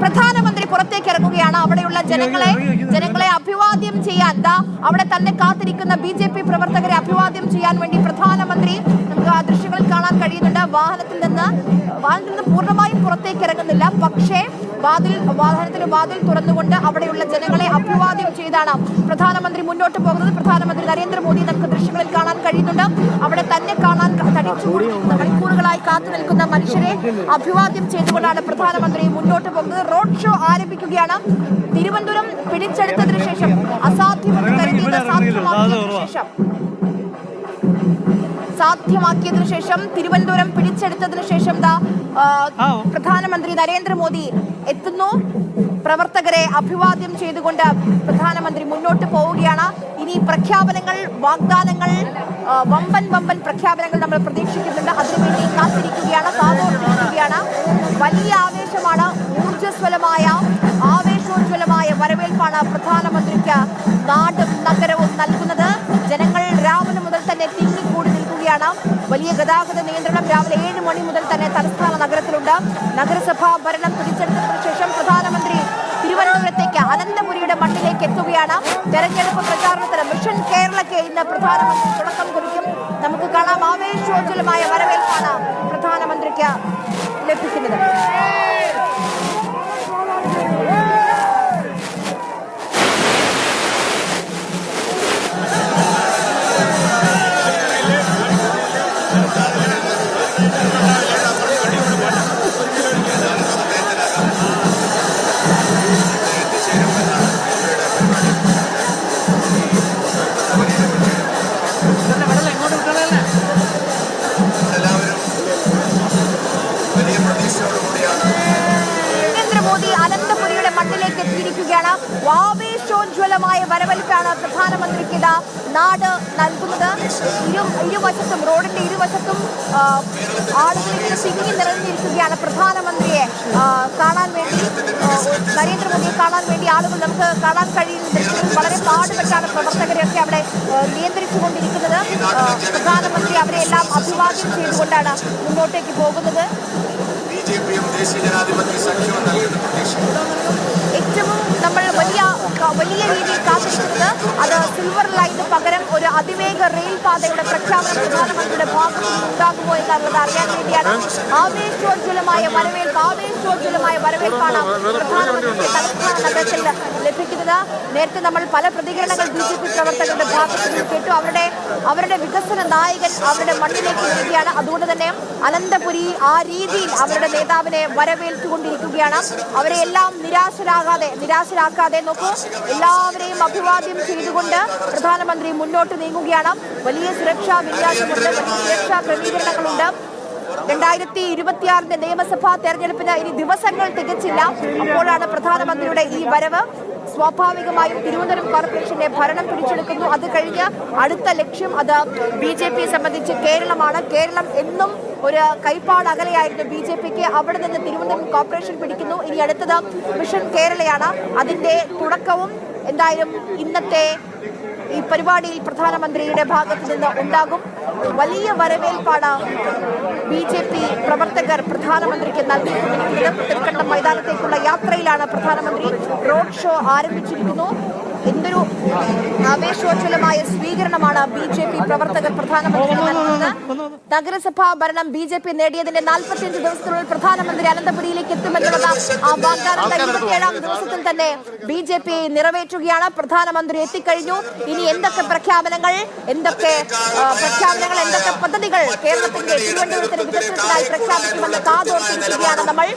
പ്രധാനമന്ത്രി പുറത്തേക്ക് ഇറങ്ങുകയാണ്. അവിടെയുള്ള ജനങ്ങളെ അഭിവാദ്യം ചെയ്യാൻ അവിടെ തന്നെ കാത്തിരിക്കുന്ന BJP പ്രവർത്തകരെ അഭിവാദ്യം ചെയ്യാൻ വേണ്ടി പ്രധാനമന്ത്രി നമുക്ക് ആ ദൃശ്യങ്ങളിൽ കാണാൻ കഴിയുന്നുണ്ട്. വാഹനത്തിൽ നിന്ന് പൂർണ്ണമായും പുറത്തേക്ക് ഇറങ്ങുന്നില്ല, പക്ഷേ വാഹനത്തിന് വാതിൽ തുറന്നുകൊണ്ട് അവിടെയുള്ള ജനങ്ങളെ അഭിവാദ്യം ചെയ്താണ് പ്രധാനമന്ത്രി മുന്നോട്ട് പോകുന്നത്. പ്രധാനമന്ത്രി നരേന്ദ്രമോദി നമുക്ക് ദൃശ്യങ്ങളിൽ കാണാൻ കഴിയുന്നുണ്ട്. അവിടെ തന്നെ കാണാൻ തടിച്ചുകൂടിയിരിക്കുന്ന മണിക്കൂറുകളായി കാത്തു നിൽക്കുന്ന മനുഷ്യരെ അഭിവാദ്യം ചെയ്തുകൊണ്ടാണ് പ്രധാനമന്ത്രി മുന്നോട്ട് പോകുന്നത്. റോഡ് ഷോ ആരംഭിക്കുകയാണ്. തിരുവനന്തപുരം പിടിച്ചെടുത്തതിനു ശേഷം അസാധ്യമെന്ന് കരുതിയത് സാധ്യമാക്കിയതിനു ശേഷം തിരുവനന്തപുരം പിടിച്ചെടുത്തതിനു ശേഷം പ്രധാനമന്ത്രി നരേന്ദ്രമോദി എത്തുന്നു. പ്രവർത്തകരെ അഭിവാദ്യം ചെയ്തുകൊണ്ട് പ്രധാനമന്ത്രി മുന്നോട്ട് പോവുകയാണ്. ഇനി പ്രഖ്യാപനങ്ങൾ, വാഗ്ദാനങ്ങൾ, വമ്പൻ പ്രഖ്യാപനങ്ങൾ നമ്മൾ പ്രതീക്ഷിക്കുന്നുണ്ട്. അതിനുവേണ്ടി കാത്തിരിക്കുകയാണ്. വലിയ ആവേശമാണ്, ആവേശോജ്വലമായ വരവേൽപ്പാണ് പ്രധാനമന്ത്രിക്ക് നാടും നഗരവും നൽകുന്നത്. ജനങ്ങൾ രാവിലെ മുതൽ തന്നെ തിങ്ങിക്കൂടി നിൽക്കുകയാണ്. വലിയ ഗതാഗത നിയന്ത്രണം രാവിലെ 7 മണി മുതൽ തന്നെ തലസ്ഥാന നഗരത്തിലുണ്ട്. നഗരസഭാ ഭരണം പിടിച്ചെടുത്തതിനു ശേഷം പ്രധാനമന്ത്രി തിരുവനന്തപുരത്തേക്ക് അനന്തപുരിയുടെ മണ്ണിലേക്ക് എത്തുകയാണ്. തെരഞ്ഞെടുപ്പ് പ്രചാരണത്തിന് മിഷൻ കേരളയ്ക്ക് ഇന്ന് പ്രധാനമന്ത്രി തുടക്കം കുറിക്കും. നമുക്ക് കാണാം, ആവേശോജ്വലമായ വരവേൽപ്പാണ് പ്രധാനമന്ത്രിക്ക് ലഭിക്കുന്നത്. നരേന്ദ്രമോദി അനന്തപുരിയുടെ മണ്ണിലേക്ക് എത്തിയിരിക്കുകയാണ്. ആവേശോജ്വലമായ വരവേൽപ്പാണ് പ്രധാനമന്ത്രിക്ക് നാട് നൽകുന്നത്. റോഡിന്റെ ഇരുവശത്തും ആളുകളിൽ തിങ്ങി നിറഞ്ഞിരിക്കുകയാണ്. പ്രധാനമന്ത്രിയെ കാണാൻ വേണ്ടി, നരേന്ദ്രമോദിയെ കാണാൻ വേണ്ടി ആളുകൾ നമുക്ക് കാണാൻ കഴിയുന്നുണ്ട്. വളരെ പാടുപെട്ടാണ് പ്രവർത്തകരെയൊക്കെ അവിടെ നിയന്ത്രിച്ചുകൊണ്ടിരിക്കുന്നത്. പ്രധാനമന്ത്രി അവരെല്ലാം അഭിവാദ്യം ചെയ്തുകൊണ്ടാണ് മുന്നോട്ടേക്ക് പോകുന്നത്. ഏറ്റവും നമ്മൾ വലിയ രീതിയിൽ കാത്തിരിക്കുന്നത് അത് സിൽവർ ലൈന് പകരം ഒരു അതിവേഗ റെയിൽ പാതയുടെ പ്രഖ്യാപനം പ്രധാനമന്ത്രിയുടെ ഭാഗത്തു നിന്നുണ്ടാകുമോ എന്നുള്ളത് അറിയാൻ വേണ്ടിയാണ്. ആവേശോജ്വലമായ വരവേൽപ്പാണ് പ്രധാനമന്ത്രിക്ക് തലസ്ഥാന നഗരത്തിൽ ലഭിക്കുന്നത്. നേരത്തെ നമ്മൾ പല പ്രതികരണങ്ങൾ BJP പ്രവർത്തകരുടെ ഭാഗത്തു നിന്ന് കേട്ടു. അവരുടെ വികസന നായകൻ അവരുടെ മണ്ണിലേക്ക് വരികയാണ്. അതുകൊണ്ട് തന്നെ അനന്തപുരി ആ രീതിയിൽ അവരുടെ നേതാവിനെ വരവേൽത്തുകൊണ്ടിരിക്കുകയാണ്. അവരെ എല്ലാം നിരാശരാക്കാതെ നോക്കൂ, എല്ലാവരെയും അഭിവാദ്യം ചെയ്തുകൊണ്ട് പ്രധാനമന്ത്രി മുന്നോട്ട് നീങ്ങുകയാണ്. വലിയ സുരക്ഷാ വിന്യാസമുണ്ട്, വലിയ സുരക്ഷാ ക്രമീകരണങ്ങളുണ്ട്. 2026 നിയമസഭാ തെരഞ്ഞെടുപ്പിന് ഇനി ദിവസങ്ങൾ തികച്ചില്ല. അപ്പോഴാണ് പ്രധാനമന്ത്രിയുടെ ഈ വരവ്. സ്വാഭാവികമായും തിരുവനന്തപുരം കോർപ്പറേഷന്റെ ഭരണം പിടിച്ചെടുക്കുന്നു. അത് കഴിഞ്ഞ് അടുത്ത ലക്ഷ്യം അത് BJP സംബന്ധിച്ച് കേരളമാണ്. കേരളം എന്നും ഒരു കൈപ്പാട് അകലെയായിരുന്നു BJPക്ക്. അവിടെ നിന്ന് തിരുവനന്തപുരം കോർപ്പറേഷൻ പിടിക്കുന്നു. ഇനി അടുത്തത് മിഷൻ കേരളയാണ്. അതിന്റെ തുടക്കവും എന്തായാലും ഇന്നത്തെ ഈ പരിപാടിയിൽ പ്രധാനമന്ത്രിയുടെ ഭാഗത്ത് നിന്ന് ഉണ്ടാകും. വലിയ വരവേൽപ്പാണ് BJP പ്രവർത്തകർ പ്രധാനമന്ത്രിക്ക് നൽകിക്കൊണ്ടിരിക്കുന്നത്. തൃക്കണ്ടം മൈതാനത്തേക്കുള്ള യാത്രയിലാണ് പ്രധാനമന്ത്രി. റോഡ് ഷോ ആരംഭിച്ചിരിക്കുന്നു. എന്തൊരു ആവേശോജ്വലമായ സ്വീകരണമാണ് BJP പ്രവർത്തകർ പ്രധാനമന്ത്രിക്ക് നൽകുന്നത്. നഗരസഭാ ഭരണം BJP നേടിയതിന്റെ 45 ദിവസത്തിനുള്ളിൽ പ്രധാനമന്ത്രി അനന്തപുരിയിലേക്ക് എത്തുമെന്നുള്ള ആ വാഗ്ദാനം 27ാം ദിവസത്തിൽ തന്നെ BJP നിറവേറ്റുകയാണ്. പ്രധാനമന്ത്രി എത്തിക്കഴിഞ്ഞു. ഇനി എന്തൊക്കെ പ്രഖ്യാപനങ്ങൾ, എന്തൊക്കെ പദ്ധതികൾ കേരളത്തിന്റെ തിരുവനന്തപുരത്തിന്റെ വികസനത്തിനായി പ്രഖ്യാപിക്കുമെന്ന് കാതോർത്തിരിക്കുകയാണ് നമ്മൾ.